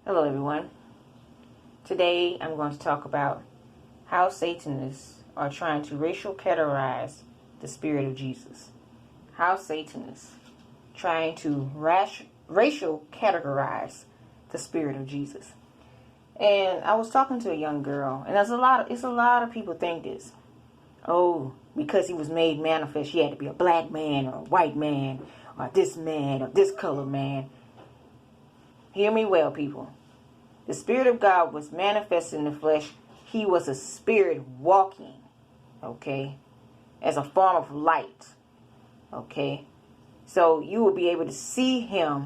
Hello everyone. Today I'm going to talk about how Satanists are trying to racial categorize the spirit of Jesus. How Satanists trying to racial categorize the spirit of Jesus. And I was talking to a young girl, and it's a lot of people think this. Oh, because he was made manifest, he had to be a black man or a white man or this color man. Hear me well, people. The Spirit of God was manifested in the flesh. He was a spirit walking, okay, as a form of light, okay. So you will be able to see him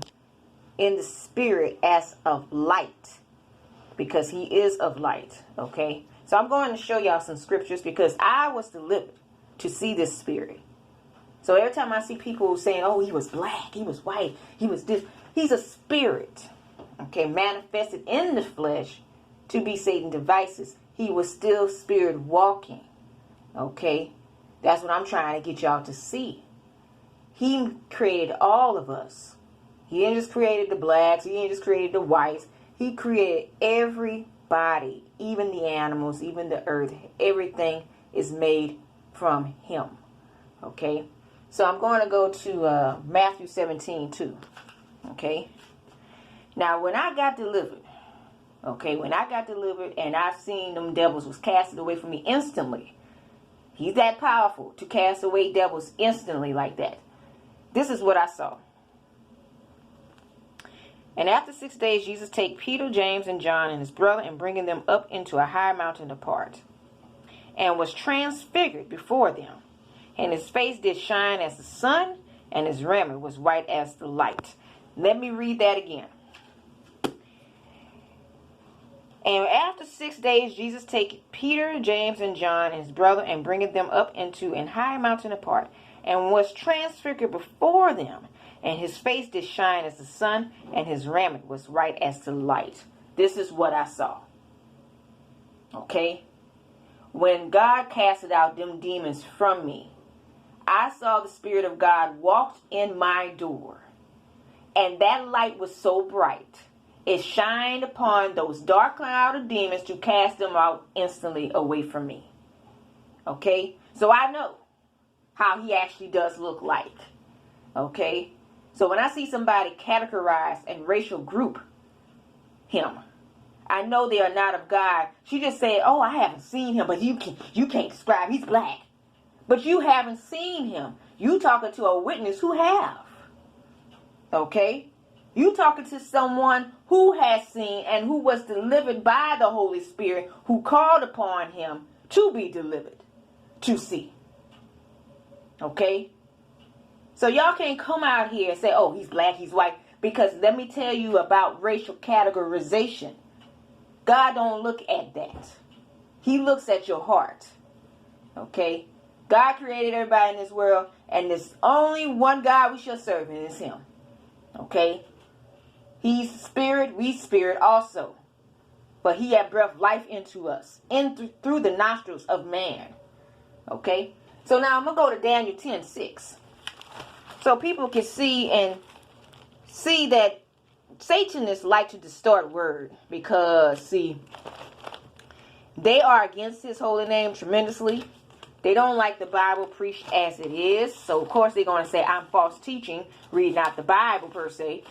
in the spirit as of light because he is of light, okay. So I'm going to show y'all some scriptures because I was delivered to see this spirit. So every time I see people saying, oh, he was black, he was white, he was this, he's a spirit. Okay, manifested in the flesh to be Satan's devices. He was still spirit walking. Okay, that's what I'm trying to get y'all to see. He created all of us. He didn't just create the blacks. He didn't just create the whites. He created everybody, even the animals, even the earth. Everything is made from him. Okay, so I'm going to go to Matthew 17 too. Okay. Now, when I got delivered, and I seen them devils was casted away from me instantly. He's that powerful to cast away devils instantly like that. This is what I saw. And after 6 days, Jesus take Peter, James, and John and his brother and bringing them up into a high mountain apart, and was transfigured before them. And his face did shine as the sun, and his raiment was white as the light. Let me read that again. And after 6 days, Jesus take Peter, James, and John, and his brother, and bringeth them up into an high mountain apart, and was transfigured before them. And his face did shine as the sun, and his raiment was white as the light. This is what I saw. Okay? When God casted out them demons from me, I saw the Spirit of God walked in my door. And that light was so bright. It shined upon those dark cloud of demons to cast them out instantly away from me. Okay? So I know how he actually does look like. Okay? So when I see somebody categorize and racial group him, I know they are not of God. She just said, oh, I haven't seen him, but you can't describe. He's black. But you haven't seen him. You talking to a witness who have. Okay? You talking to someone who has seen and who was delivered by the Holy Spirit, who called upon him to be delivered, to see. Okay? So y'all can't come out here and say, oh, he's black, he's white. Because let me tell you about racial categorization. God don't look at that. He looks at your heart. Okay? God created everybody in this world, and there's only one God we shall serve, and it's him. Okay? He's spirit, we spirit also. But he had breathed life into us, through the nostrils of man. Okay? So now I'm going to go to Daniel 10:6. So people can see that Satanists like to distort word. Because, see, they are against his holy name tremendously. They don't like the Bible preached as it is. So, of course, they're going to say, I'm false teaching, read not the Bible per se.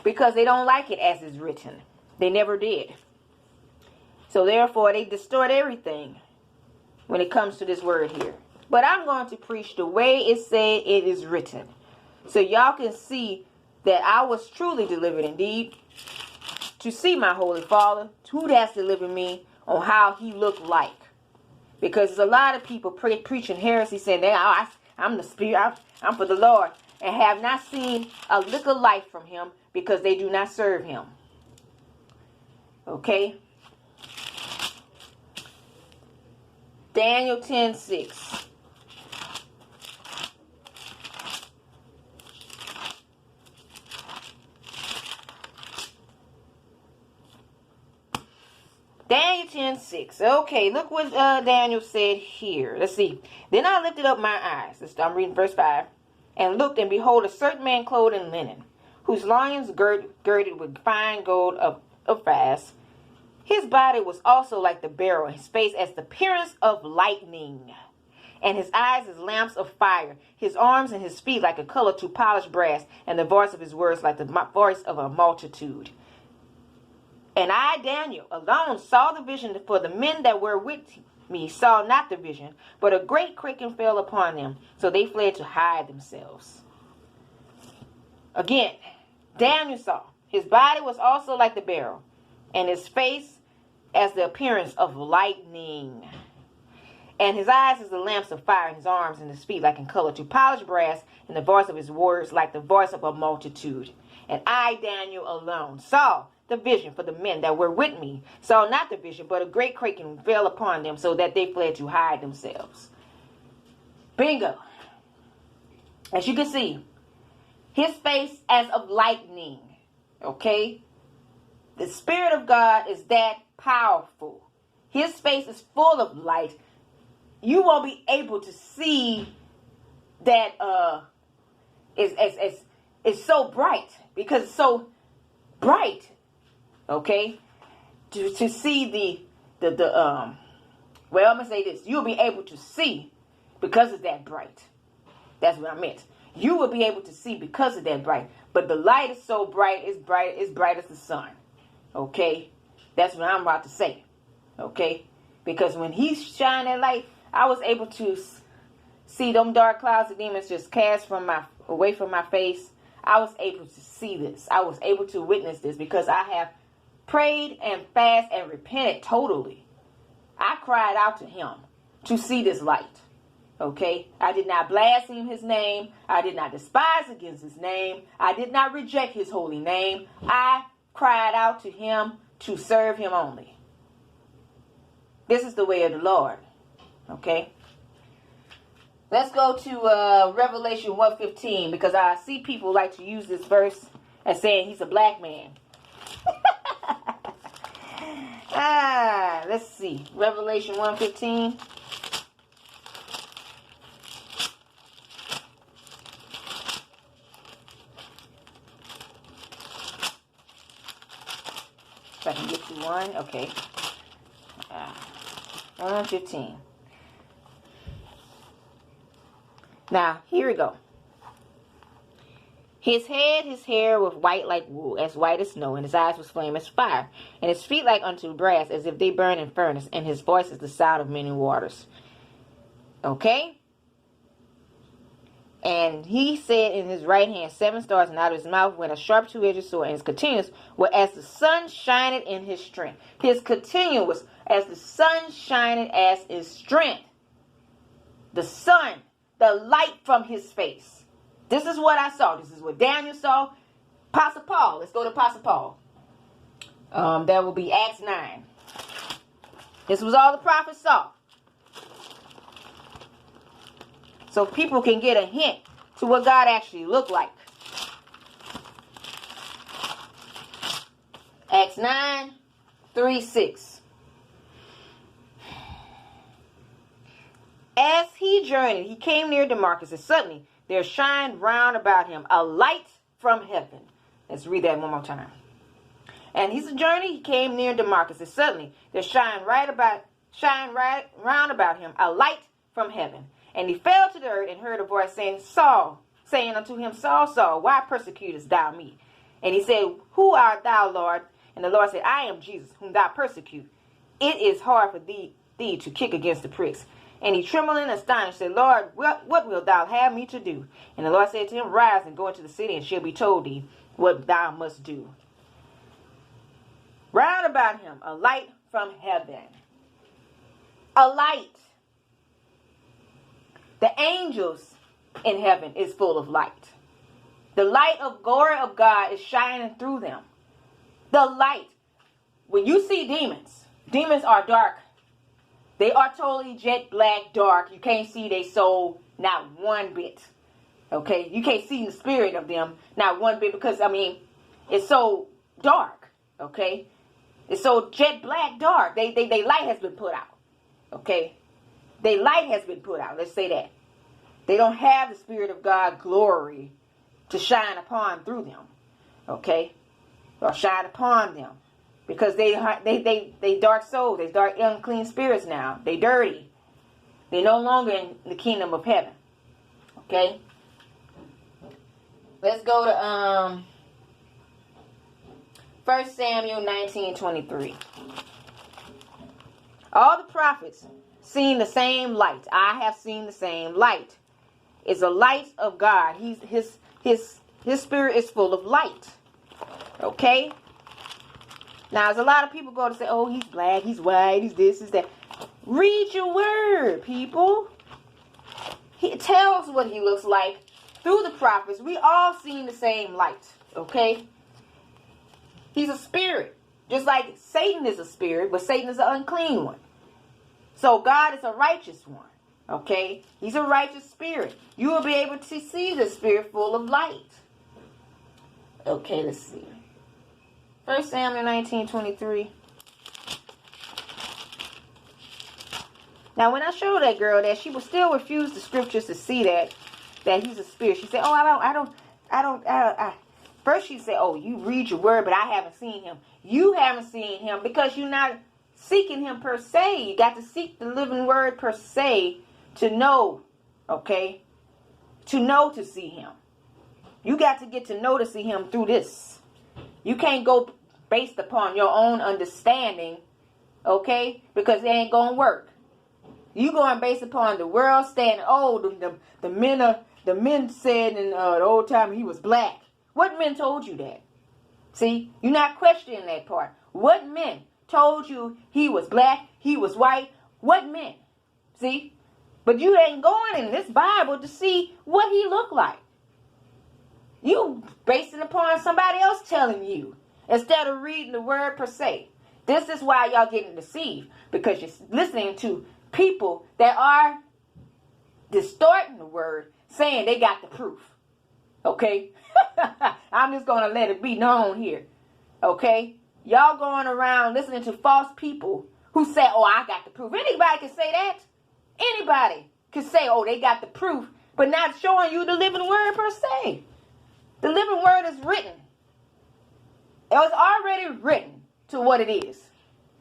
Because they don't like it as it's written. They never did. So therefore, they distort everything when it comes to this word here. But I'm going to preach the way it said it is written. So y'all can see that I was truly delivered indeed. To see my Holy Father, who has delivered me on how he looked like. Because there's a lot of people preaching heresy saying, I'm the spirit, I'm for the Lord. And have not seen a lick of life from him because they do not serve him. Okay? Daniel 10:6. Daniel 10:6. Okay, look what Daniel said here. Let's see. Then I lifted up my eyes. I'm reading verse 5. And looked, and behold, a certain man clothed in linen, whose loins girded with fine gold of fires. His body was also like the beryl, his face as the appearance of lightning, and his eyes as lamps of fire, his arms and his feet like a color to polished brass, and the voice of his words like the voice of a multitude. And I, Daniel, alone saw the vision, for the men that were with me saw not the vision, but a great quaking fell upon them, so they fled to hide themselves. Again, Daniel saw, his body was also like the beryl, and his face as the appearance of lightning, and his eyes as the lamps of fire, and his arms and his feet like in color to polished brass, and the voice of his words like the voice of a multitude. And I, Daniel, alone saw the vision, for the men that were with me saw not the vision, but a great quaking fell upon them, so that they fled to hide themselves. Bingo. As you can see, his face as of lightning. Okay? The Spirit of God is that powerful. His face is full of light. You won't be able to see that it's so bright, because it's so bright. Okay? To see well, I'm gonna say this. You'll be able to see because it's that bright. That's what I meant. You will be able to see because of that bright. But the light is so bright, it's bright as the sun. Okay? That's what I'm about to say. Okay? Because when he shined that light, I was able to see them dark clouds of demons just cast away from my face. I was able to see this. I was able to witness this because I have prayed and fasted and repented totally. I cried out to him to see this light. Okay? I did not blaspheme his name. I did not despise against his name. I did not reject his holy name. I cried out to him to serve him only. This is the way of the Lord. Okay? Let's go to Revelation 1:15, because I see people like to use this verse as saying he's a black man. Let's see. Revelation 1:15. If I can get you one. Okay. 1:15. Now, here we go. His hair was white like wool, as white as snow, and his eyes was flame as fire, and his feet like unto brass, as if they burn in furnace, and his voice is the sound of many waters. Okay? And he said in his right hand 7 stars, and out of his mouth went a sharp 2-edged sword, and his continuance was as the sun shineth in his strength. His continuance as the sun shineth as his strength. The sun, the light from his face. This is what I saw. This is what Daniel saw. Apostle Paul. Let's go to Apostle Paul. That will be Acts 9. This was all the prophets saw. So people can get a hint to what God actually looked like. Acts 9, 3, 6. As he journeyed, he came near Damascus, and suddenly there shined round about him a light from heaven. Let's read that one more time. And he's a journey, he came near Damascus, and suddenly there shined right round about him a light from heaven. And he fell to the earth and heard a voice saying unto him, Saul, Saul, why persecutest thou me? And he said, Who art thou, Lord? And the Lord said, I am Jesus, whom thou persecute. It is hard for thee to kick against the pricks. And he trembled and astonished, said, Lord, what wilt thou have me to do? And the Lord said to him, Rise and go into the city, and shall be told thee what thou must do. Round about him a light from heaven. A light. The angels in heaven is full of light. The light of glory of God is shining through them. The light. When you see demons are dark. They are totally jet black dark. You can't see their soul not one bit. Okay? You can't see the spirit of them not one bit, because, it's so dark. Okay? It's so jet black dark. They light has been put out. Okay? Their light has been put out. Let's say that. They don't have the Spirit of God glory to shine upon through them. Okay? Or shine upon them. Because they dark souls. They dark unclean spirits now. They dirty. They're no longer in the kingdom of heaven. Okay? Let's go to 1 Samuel 19:23. All the prophets seen the same light. I have seen the same light. It's a light of God. His spirit is full of light. Okay? Now, there's a lot of people go to say, oh, he's black, he's white, he's this, he's that. Read your word, people. He tells what he looks like through the prophets. We all seen the same light. Okay? He's a spirit. Just like Satan is a spirit, but Satan is an unclean one. So God is a righteous one. Okay? He's a righteous spirit. You will be able to see the spirit full of light. Okay, let's see. 1 Samuel 19:23. Now, when I showed that girl that, she would still refuse the scriptures to see that he's a spirit. She said, oh, I don't. First she said, oh, you read your word, but I haven't seen him. You haven't seen him because you're not seeking him per se. You got to seek the living word per se to know, okay? To know to see him. You got to get to know to see him through this. You can't go based upon your own understanding, okay? Because it ain't going to work. You going based upon the world standard. Oh, the men said in the old time he was black. What men told you that? See, you're not questioning that part. What men told you he was black, he was white? What men? See? But you ain't going in this Bible to see what he looked like. You basing upon somebody else telling you instead of reading the word per se. This is why y'all getting deceived, because you're listening to people that are distorting the word, saying they got the proof. Okay? I'm just going to let it be known here. Okay? Y'all going around listening to false people who say, oh, I got the proof. Anybody can say that. Anybody can say, oh, they got the proof, but not showing you the living word per se. The living word is written. It was already written to what it is.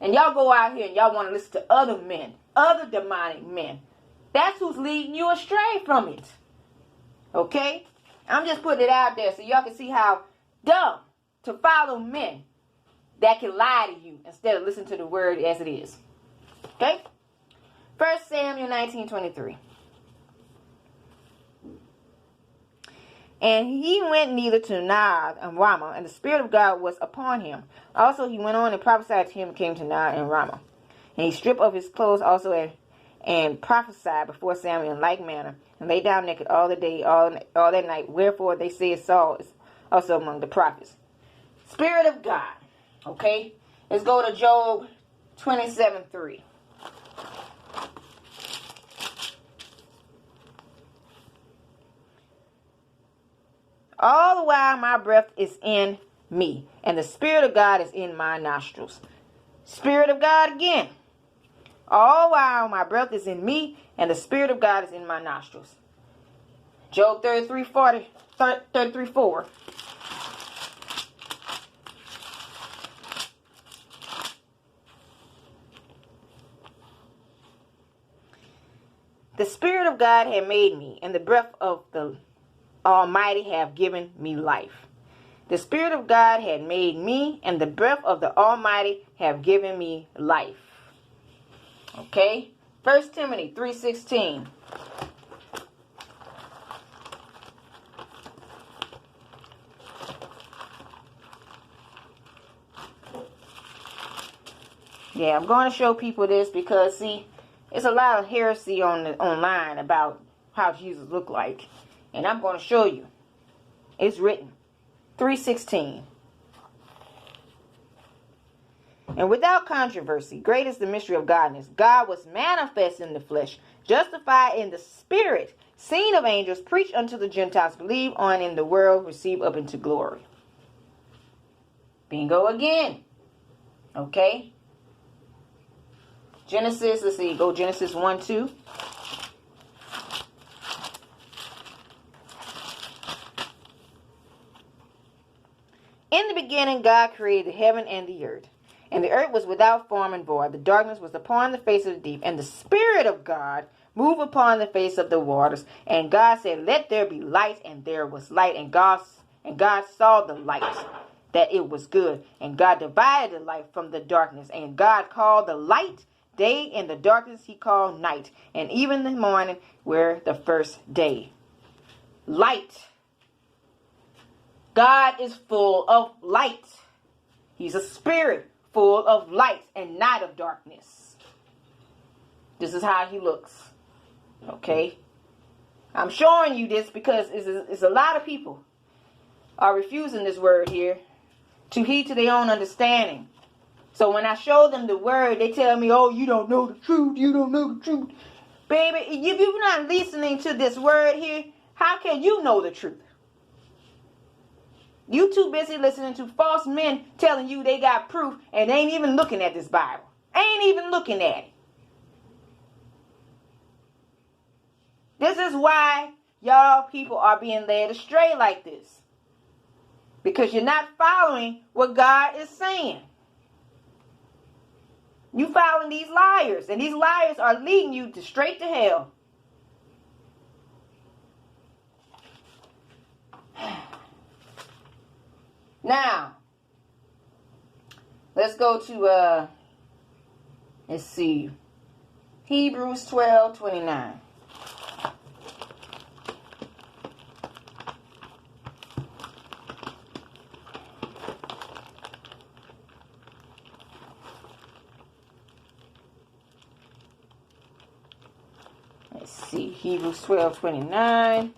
And y'all go out here and y'all want to listen to other men, other demonic men. That's who's leading you astray from it. Okay? I'm just putting it out there so y'all can see how dumb to follow men that can lie to you instead of listening to the word as it is. Okay? 1 Samuel 19:23. And he went neither to Naad and Ramah, and the Spirit of God was upon him. Also he went on and prophesied to him and came to Naad and Ramah. And he stripped off his clothes also and prophesied before Samuel in like manner, and lay down naked all the day, all that night. Wherefore they said Saul is also among the prophets. Spirit of God. Okay? Let's go to Job 27:3. All the while my breath is in me, and the Spirit of God is in my nostrils. Spirit of God again. All while my breath is in me, and the Spirit of God is in my nostrils. Job 33:4. The Spirit of God had made me, and the breath of the Almighty have given me life. The Spirit of God had made me, and the breath of the Almighty have given me life. Okay? 1 Timothy 3:16. Yeah, I'm going to show people this because, see, it's a lot of heresy online about how Jesus looked like. And I'm going to show you. It's written. 3:16. And without controversy, great is the mystery of godliness. God was manifest in the flesh, justified in the spirit, seen of angels, preached unto the Gentiles, believed on in the world, received up into glory. Bingo again. Okay. Genesis, let's see, go Genesis 1:2. In the beginning, God created the heaven and the earth. And the earth was without form and void. The darkness was upon the face of the deep. And the Spirit of God moved upon the face of the waters. And God said, let there be light. And there was light. And God saw the light, that it was good. And God divided the light from the darkness. And God called the light day, and the darkness he called night. And even the morning were the first day. Light. God is full of light. He's a spirit full of light and not of darkness. This is how he looks. Okay? I'm showing you this because it's a lot of people are refusing this word here to heed to their own understanding. So when I show them the word, they tell me, oh, you don't know the truth. You don't know the truth. Baby, if you're not listening to this word here, how can you know the truth? You too busy listening to false men telling you they got proof and they ain't even looking at this Bible. Ain't even looking at it. This is why y'all people are being led astray like this. Because you're not following what God is saying. You following these liars. And these liars are leading you straight to hell. Now, let's go to, let's see, Hebrews 12:29. Let's see, Hebrews 12:29.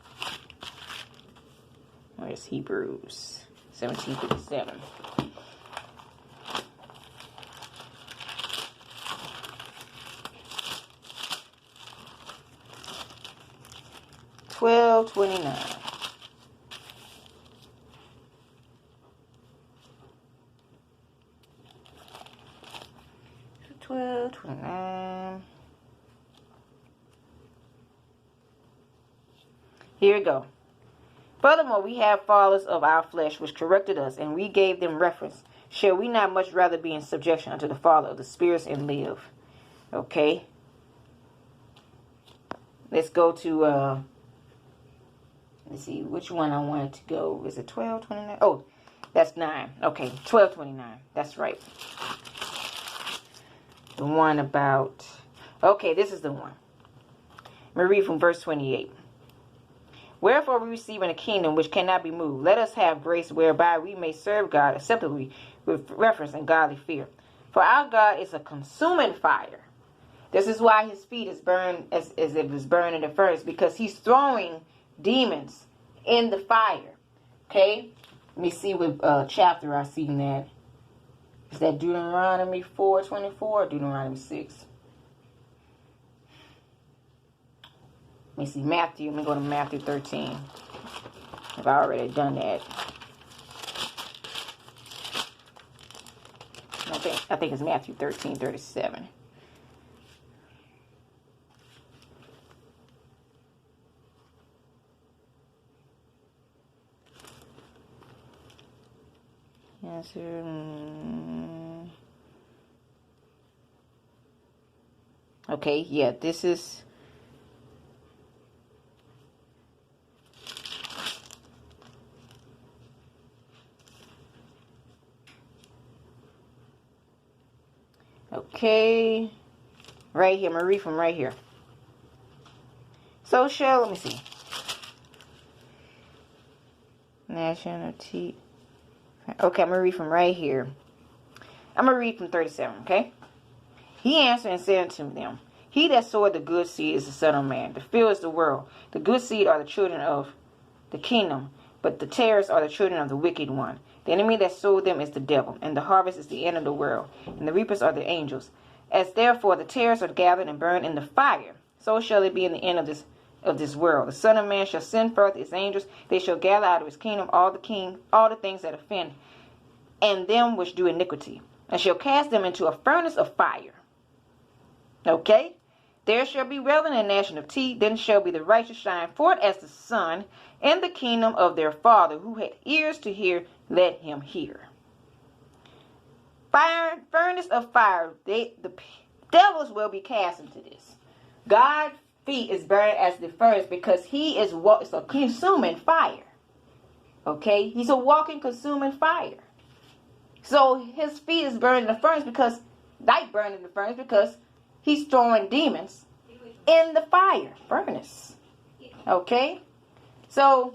Where's Hebrews? 17:57. $12.29. $12.29. Here we go. Furthermore, we have fathers of our flesh which corrected us, and we gave them reference. Shall we not much rather be in subjection unto the Father of the spirits and live? Okay. Let's go to, let's see, which one I wanted to go. Is it 12:29? Oh, that's 9. Okay, 12:29. That's right. The one about, okay, this is the one. I'm going to read from verse 28. Wherefore we receive in a kingdom which cannot be moved. Let us have grace whereby we may serve God acceptably with reverence and godly fear. For our God is a consuming fire. This is why his feet is burned as if it was burning at first, because he's throwing demons in the fire. Okay? Let me see what chapter I see in that. Is that Deuteronomy 4:24 or Deuteronomy 6? Let me see, Matthew. Let me go to Matthew 13. I've already done that. I think it's Matthew 13:37. Yes, sir. Okay, yeah, this is... Okay, right here. I'm going to read from right here. So shall, let me see. Nationality. Okay, I'm going to read from right here. I'm going to read from 37, okay? He answered and said unto them, He that soweth the good seed is the Son of Man. The field is the world. The good seed are the children of the kingdom, but the tares are the children of the wicked one. The enemy that sowed them is the devil, and the harvest is the end of the world, and the reapers are the angels. As therefore the tares are gathered and burned in the fire, so shall it be in the end of this world. The Son of Man shall send forth his angels; they shall gather out of his kingdom all the things that offend, and them which do iniquity, and shall cast them into a furnace of fire. Okay? There shall be wailing and gnashing of teeth. Then shall be the righteous shine forth as the sun in the kingdom of their Father. Who hath ears to hear, let him hear. furnace of fire. The devils will be cast into this. God's feet is burned as the furnace because he is it's a consuming fire. Okay? He's a walking consuming fire. So his feet is burned in the furnace because, light burned in the furnace because he's throwing demons in the fire furnace. Okay? So,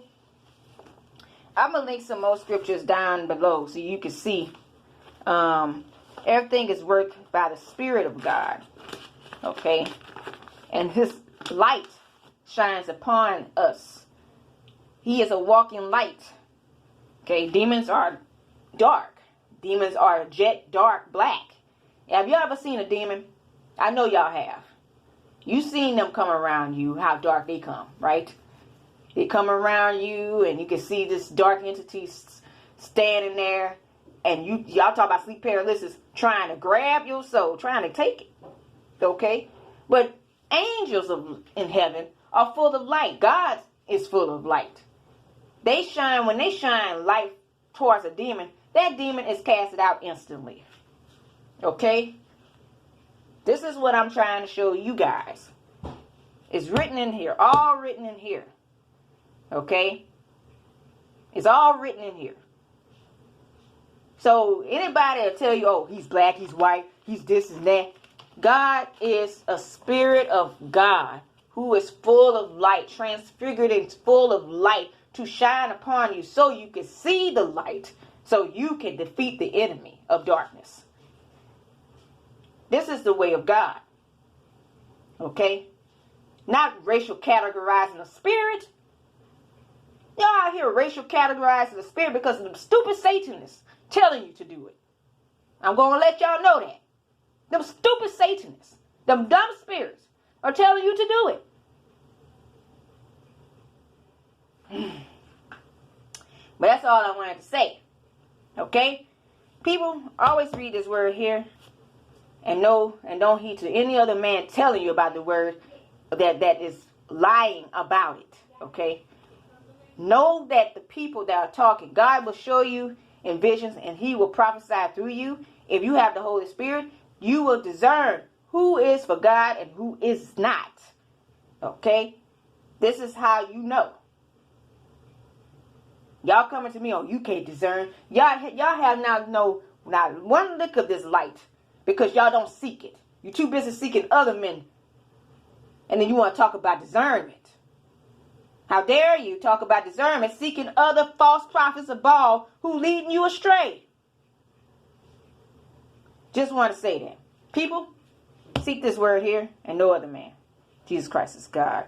I'm going to link some more scriptures down below so you can see everything is worked by the Spirit of God. Okay? And his light shines upon us. He is a walking light. Okay? Demons are dark. Demons are jet dark black. Have you ever seen a demon? I know y'all have. You've seen them come around you, how dark they come, right? They come around you and you can see this dark entity standing there. And y'all talk about sleep paralysis, trying to grab your soul, trying to take it. Okay? But angels in heaven are full of light. God is full of light. When they shine light towards a demon, that demon is casted out instantly. Okay? This is what I'm trying to show you guys. It's written in here. All written in here. Okay? It's all written in here. So anybody will tell you, oh, he's black, he's white, he's this and that. God is a spirit of God who is full of light, transfigured and full of light to shine upon you so you can see the light, so you can defeat the enemy of darkness. This is the way of God. Okay? Not racial categorizing the spirit. Y'all out here racial categorizing the spirit because of them stupid Satanists telling you to do it. I'm going to let y'all know that. Them stupid Satanists, them dumb spirits are telling you to do it. But that's all I wanted to say. Okay? People, always read this word here and don't heed to any other man telling you about the word that is lying about it. Okay? Know that the people that are talking, God will show you in visions and he will prophesy through you. If you have the Holy Spirit, you will discern who is for God and who is not. Okay? This is how you know. Y'all coming to me, oh, you can't discern. Y'all have not one lick of this light because y'all don't seek it. You're too busy seeking other men. And then you want to talk about discernment. How dare you talk about discernment seeking other false prophets of Baal who leading you astray. Just want to say that. People, seek this word here and no other man. Jesus Christ is God.